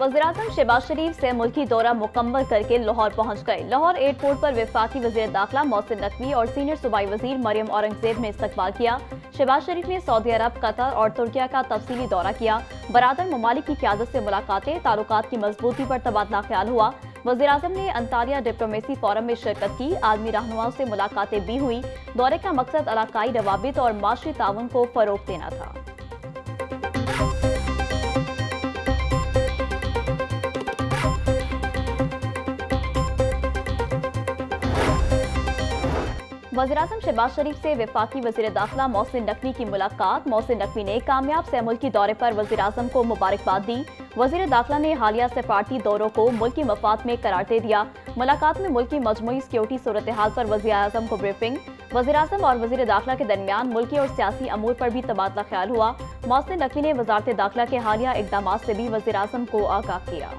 वज़ीर-ए-आज़म शहबाज शरीफ से मुल्की दौरा मुकम्मल करके लाहौर पहुंच गए। लाहौर एयरपोर्ट पर वफाकी वज़ीर दाखिला मोहसिन नकवी और सीनियर सूबाई वज़ीर मरियम औरंगजेब ने इस्तकबाल किया। शहबाज शरीफ ने सऊदी अरब, कतर और तुर्किया का तफसीली दौरा किया। बरादर ममालिक की क़यादत से मुलाकातें, ताल्लुकात की मजबूती पर तबादला ख्याल हुआ। वज़ीर-ए-आज़म ने अंतालिया डिप्लोमेसी फोरम में शिरकत की। आलमी रहनुमाओं से मुलाकातें भी हुई। दौरे का मकसद इलाकाई रवाबित और माशी ताउन को फ़रोग़ देना था। वज़ीर-ए-आज़म शहबाज शरीफ से वफाकी वज़ीर दाखिला मोहसिन नकवी की मुलाकात। मोहसिन नकवी ने कामयाब से मुल्की दौरे पर वज़ीर-ए-आज़म को मुबारकबाद दी। वज़ीर दाखिला ने हालिया सफारती दौरों को मुल्की मफाद में करार दे दिया। मुलाकात में मुल्की मजमूई सिक्योरिटी सूरत हाल पर वज़ीर-ए-आज़म को ब्रीफिंग। वज़ीर-ए-आज़म और वज़ीर दाखिला के दरमियान मुल्की और सियासी अमूर पर भी तबादला ख्याल हुआ। मोहसिन नकवी ने वज़ारत दाखिला के हालिया इक़दामात से भी वज़ीर-ए-आज़म को आगाह किया।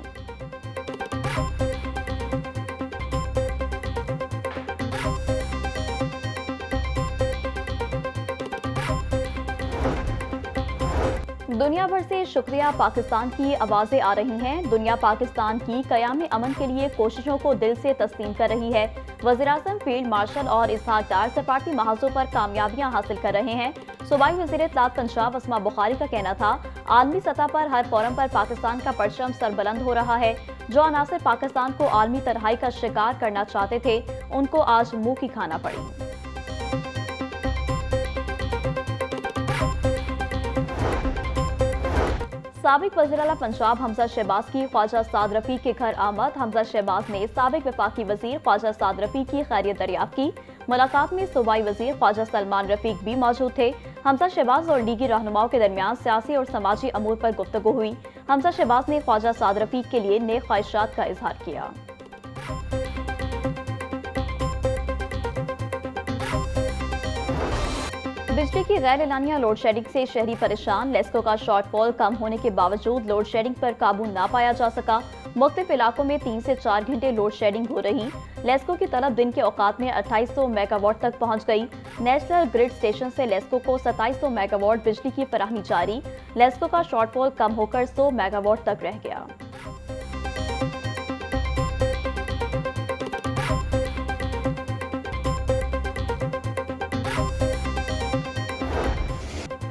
दुनिया भर से शुक्रिया पाकिस्तान की आवाज़ें आ रही हैं। दुनिया पाकिस्तान की क़याम अमन के लिए कोशिशों को दिल से तस्लीम कर रही है। वज़ीर-ए-आज़म, फील्ड मार्शल और इसहाक डार सफारती महाज़ों पर कामयाबियां हासिल कर रहे हैं। सूबाई वज़ीर इत्तलात पंजाब अस्मा बुखारी का कहना था, आलमी सतह पर हर फोरम पर पाकिस्तान का परचम सरबुलंद हो रहा है। जो अनासर पाकिस्तान को आलमी तबाही का शिकार करना चाहते थे, उनको आज मुंह की खाना पड़ी। साबिक वज़ीर-ए-आला पंजाब हमजा शहबाज की ख्वाजा साद रफ़ीक के घर आमद। हमजा शहबाज ने साबिक वफाकी वज़ीर ख्वाजा साद रफ़ीक की खैरियत दरियाफ्त की। मुलाकात में सूबाई वज़ीर ख्वाजा सलमान रफ़ीक भी मौजूद थे। हमजा शहबाज और लीगी रहनुमाओं के दरमियान सियासी और समाजी अमूर पर गुफ्तगू हुई। हमजा शहबाज ने ख्वाजा साद रफ़ीक के लिए नेक ख्वाहिशात का इजहार किया। बिजली की गैर एलानिया लोड शेडिंग से शहरी परेशान। लेस्को का शॉर्टफॉल कम होने के बावजूद लोड शेडिंग पर काबू ना पाया जा सका। मुख्तलिफ इलाकों में 3 से 4 घंटे लोड शेडिंग हो रही। लेस्को की तलब दिन के औकात में 2800 मेगावाट तक पहुंच गई। नेशनल ग्रिड स्टेशन से लेस्को को 2700 मेगावाट बिजली की फराहमी जारी। लेस्को का शॉर्टफॉल कम होकर 100 मेगावाट तक रह गया।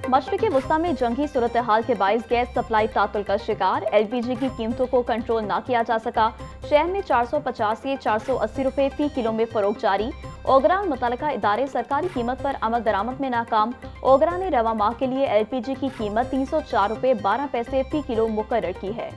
मशरिक़ी वुस्ता में जंगी सूरत हाल के बाइस गैस सप्लाई तातुल का शिकार। LPG की कीमतों को कंट्रोल ना किया जा सका। शहर में 450 से 480 रुपए फी किलो में फरोख्त जारी। ओगरा और मुतल्लिका इदारे सरकारी कीमत पर अमल दरामद में नाकाम। ओगरा ने रवा माह के लिए LPG की कीमत 304 रुपए 12 पैसे फी किलो मुकर्रर की है।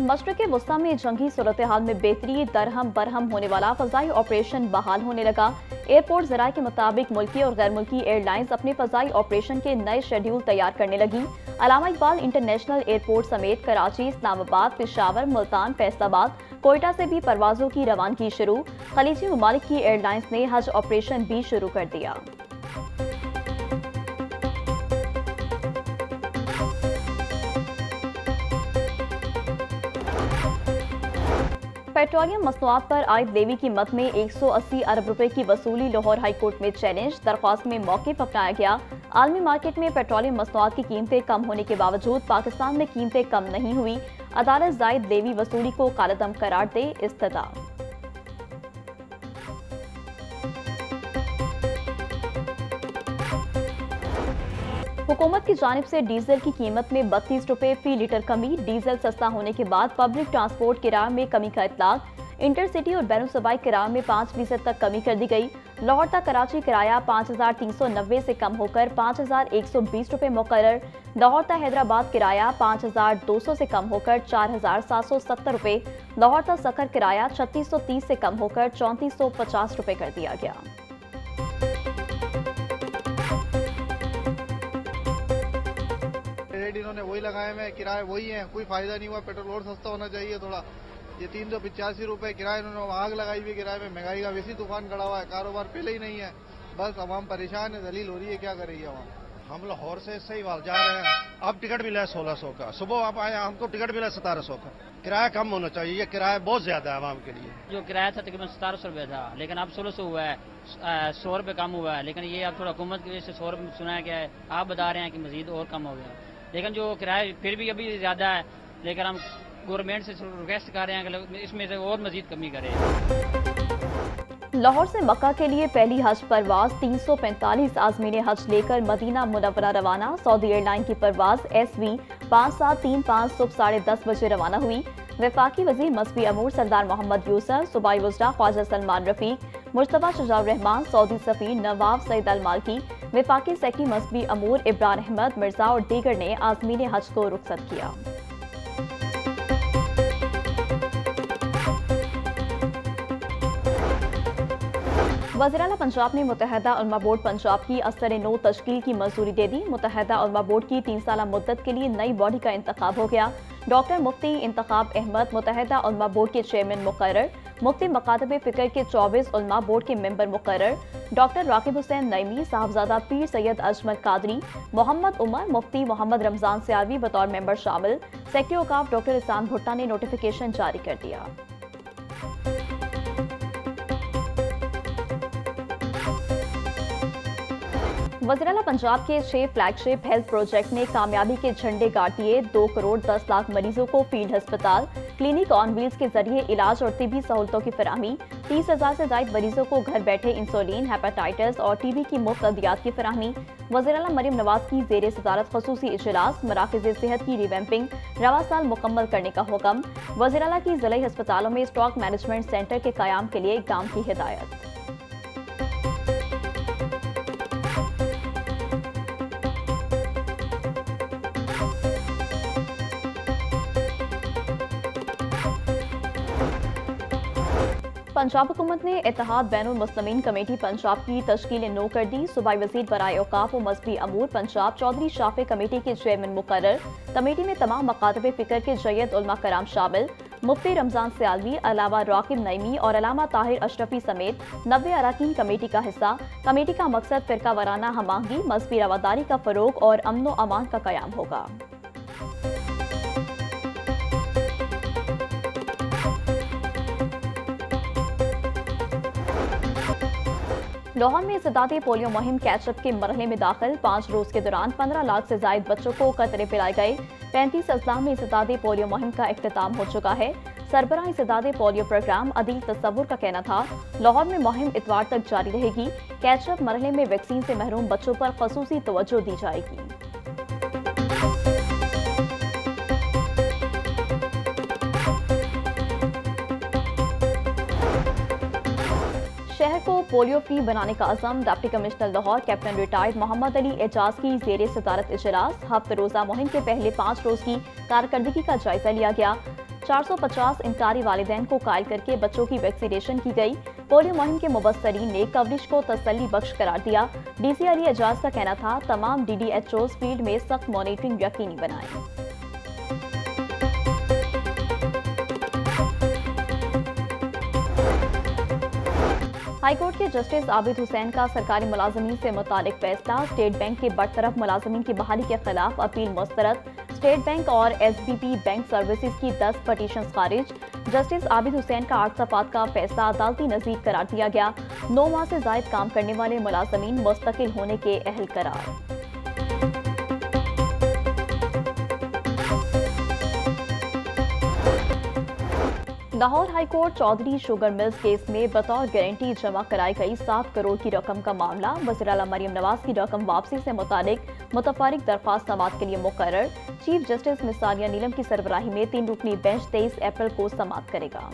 मशरिक़ वुस्ता में जंगी सूरत हाल में बेहतरी। दरहम बरहम होने वाला फ़ज़ाई ऑपरेशन बहाल होने लगा। एयरपोर्ट ज़राए के मुताबिक मुल्की और गैर मुल्की एयरलाइंस अपने फ़ज़ाई ऑपरेशन के नए शेड्यूल तैयार करने लगी। अलामा इकबाल इंटरनेशनल एयरपोर्ट समेत कराची, इस्लामाबाद, पेशावर, मुल्तान, फैसलाबाद, कोयटा से भी परवाज़ों की रवानगी शुरू। खलीजी ममालिक की एयरलाइंस ने हज ऑपरेशन भी शुरू कर दिया। पेट्रोलियम मसनूआत पर आयद लेवी की मद में 180 अरब रुपए की वसूली। लाहौर हाई कोर्ट में चैलेंज। दरख्वास्त में मौक़िफ़ अपनाया गया। आलमी मार्केट में पेट्रोलियम मसनूआत की कीमतें कम होने के बावजूद पाकिस्तान में कीमतें कम नहीं हुई। अदालत जायद लेवी वसूली को कालअदम करार दे इस्तदा। हुकूमत की जानिब से डीजल की कीमत में 32 रुपए फी लीटर कमी। डीजल सस्ता होने के बाद पब्लिक ट्रांसपोर्ट किराए में कमी का इतलाक। इंटरसिटी और बैरून सूबाई किराए में 5% तक कमी कर दी गई। लाहौर तक कराची किराया 5390 से कम होकर 5120 रुपए मुकर्रर। लाहौर तक हैदराबाद किराया 5200 से कम होकर 4770 रुपए। लाहौर तक सखर किराया 3630 से कम होकर 3450 रुपए कर दिया गया। रेट इन्होंने वही लगाए हुए, किराए वही है, कोई फायदा नहीं हुआ। पेट्रोल और सस्ता होना चाहिए थोड़ा। ये 385 रुपए किराए इन्होंने आग लगाई हुई किराए में। महंगाई का वैसी तूफान खड़ा हुआ है, कारोबार पहले ही नहीं है। बस आवाम परेशान है, जलील हो रही है, क्या करेगी आवाम। हम लाहौर से सहीवाल जा रहे हैं, अब टिकट मिला है 1600 का। सुबह आप आए, हमको टिकट मिला 1700 का। किराया कम होना चाहिए, ये किराया बहुत ज्यादा है आवाम के लिए। जो किराया था तकरीबन 1700 रुपये था, लेकिन अब 1600 हुआ है, 100 रुपये कम हुआ है। लेकिन ये अब थोड़ा हुकूमत की वजह से 100 रुपये सुनाया गया है, आप बता रहे हैं कि मजीद और कम हो गया। लेकिन जो किराया फिर भी अभी ज्यादा है, लेकिन हम गवर्नमेंट से रिक्वेस्ट कर रहे हैं कि इसमें से और मजीद कमी करें। लाहौर से मक्का के लिए पहली हज परवाज 345 आज़मीन हज लेकर मदीना मुनव्वरा रवाना। सऊदी एयरलाइन की परवाज SV 5735 सुबह 10:30 बजे रवाना हुई। वफाकी वजीर मसबी अमूर सरदार मोहम्मद यूसुफ, सूबाई वज़रा ख्वाजा सलमान रफीक, मुश्तबा शुजाउर रहमान, सऊदी सफीर नवाब सईद अल मालकी, वफाकी सेक्रेटरी मसबी अमूर इब्रान अहमद मिर्जा और दीगर ने आज़मीन हज को रुखसत किया। वज़ीर-ए-आला पंजाब ने मुत्तहिदा उलमा बोर्ड पंजाब की असर-ए-नौ तश्कील की मंजूरी दे दी। मुत्तहिदा उलमा बोर्ड की 3 साला मुद्दत के लिए नई बॉडी का इंतखाब हो गया। डॉक्टर मुफ्ती इंतखाब अहमद मुत्तहिदा उलमा बोर्ड के चेयरमैन मुकर्रर। मुफ्ती मकातब फ़िक्र के 24 उलमा बोर्ड के मेंबर मुकर्रर। डॉक्टर राकिब हुसैन नईमी, साहबजादा पीर सैयद अजमल कादरी, मोहम्मद उमर, मुफ्ती मोहम्मद रमजान सियालवी बतौर मेंबर शामिल। सेक्रेटरी औकाफ डॉक्टर इहसान भुट्टा ने नोटिफिकेशन जारी कर दिया। वज़ीर-ए-आला पंजाब के 6 फ्लैगशिप हेल्थ प्रोजेक्ट ने कामयाबी के झंडे गाड़ दिए। 2 करोड़ 10 लाख मरीजों को फील्ड अस्पताल, क्लिनिक ऑन व्हील्स के जरिए इलाज और तिबी सहूलतों की फराहमी। 30,000 से ज्यादा मरीजों को घर बैठे इंसुलिन, हेपेटाइटिस और टीबी की मुफ्त अद्वियात की फराहमी। वज़ीर-ए-आला मरियम नवाज की ज़ेर सदारत खसूसी इजलास, मराकज़ सेहत की रिवैम्पिंग रवा साल मुकम्मल करने का हुक्म। वज़ीर-ए-आला की ज़िला अस्पतालों में स्टॉक मैनेजमेंट सेंटर के क़याम के लिए इक़दाम की हिदायत। पंजाब हुकूमत ने इत्तेहाद बैनुल मुस्लिमीन कमेटी पंजाब की तश्कील नो कर दी। सूबाई वज़ीर बराए औकाफ व मजहबी अमूर पंजाब चौधरी शाफे कमेटी के चेयरमैन मुकर्रर। कमेटी में तमाम मकातब फ़िक्र के जय्यद उलमा कराम शामिल। मुफ्ती रमजान सियालवी, अलावा राकिब नईमी और अलामा ताहिर अशरफी समेत 90 अरकान कमेटी का हिस्सा। कमेटी का मकसद फ़िरका वाराना हमांगी, मजहबी रवादारी का फ़रोग और अमन व अमान का क़याम होगा। लाहौर में इस्तेदादी पोलियो मुहिम कैचअप के मरहले में दाखिल। 5 रोज के दौरान 15 लाख से ज्यादा बच्चों को कतरे पिलाए गए। 35 अजला में इस्तेदादी पोलियो मुहिम का इख्तिताम हो चुका है। सरबराह इस्तेदादी पोलियो प्रोग्राम अदील तस्वुर का कहना था, लाहौर में मुहिम इतवार तक जारी रहेगी। कैचअप मरहले में वैक्सीन से महरूम बच्चों पर खसूसी तवज्जो दी जाएगी। शहर को पोलियो फ्री बनाने का अज़म। Deputy commissioner Lahore captain retired Mohammad Ali Ejaz की ज़ेर सदारत इजलास। हफ्ते रोज़ा मुहिम के पहले 5 रोज की कारकर्दगी का जायजा लिया गया। 450 इनकारी वालिदैन को कायल करके बच्चों की वैक्सीनेशन की गई। पोलियो मुहिम के मुबस्सरीन ने कवरेज को तसल्ली बख्श करार दिया। DC अली एजाज का कहना था, तमाम DDHOs फील्ड में सख्त मॉनिटरिंग यकीनी बनाएं। हाईकोर्ट के जस्टिस आबिद हुसैन का सरकारी मुलाजमीन से मुतालिक फैसला। स्टेट बैंक के बरतरफ मुलाजमीन की बहाली के खिलाफ अपील मुस्तरद। स्टेट बैंक और SBB बैंक सर्विसेज की 10 पटिशन खारिज। जस्टिस आबिद हुसैन का 8 सफ़ात का फैसला अदालती नज़ीर करार दिया गया। 9 माह से ज़ायद काम करने वाले मुलाजमीन मुस्तकिल होने के अहल करार। Lahore high court Chaudhry sugar mills case में बतौर गारंटी जमा कराई गई 7 करोड़ की रकम का मामला। वज़ीर-ए-आला मरियम नवाज की रकम वापसी से मुतालिक मुतफारिक दरख्वास्त समाअत के लिए मुकर्रर। चीफ जस्टिस मिसालिया नीलम की सरबराही में 3 रुकनी बेंच 23 अप्रैल को समाअत करेगा।